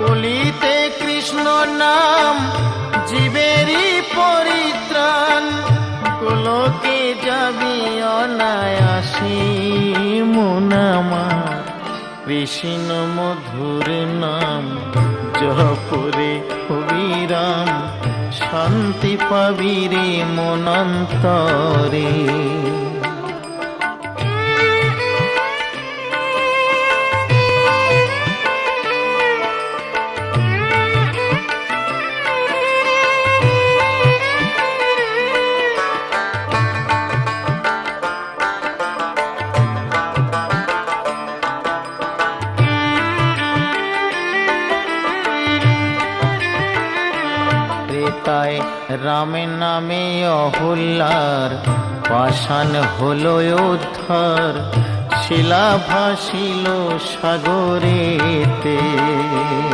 কলিতে কৃষ্ণ নাম জীবেরই পরিত্রাণ, গোলকে যাবি অনায়াসে মন আমার। কৃষ্ণ মধুর নাম জপরে অবিরাম, শান্তি পাবি রে মনন্তরে। ত্রেতায় রামের নামে অহল্যার পাষাণ হলো উদ্ধার, শিলা ভাসিল সাগরেতে।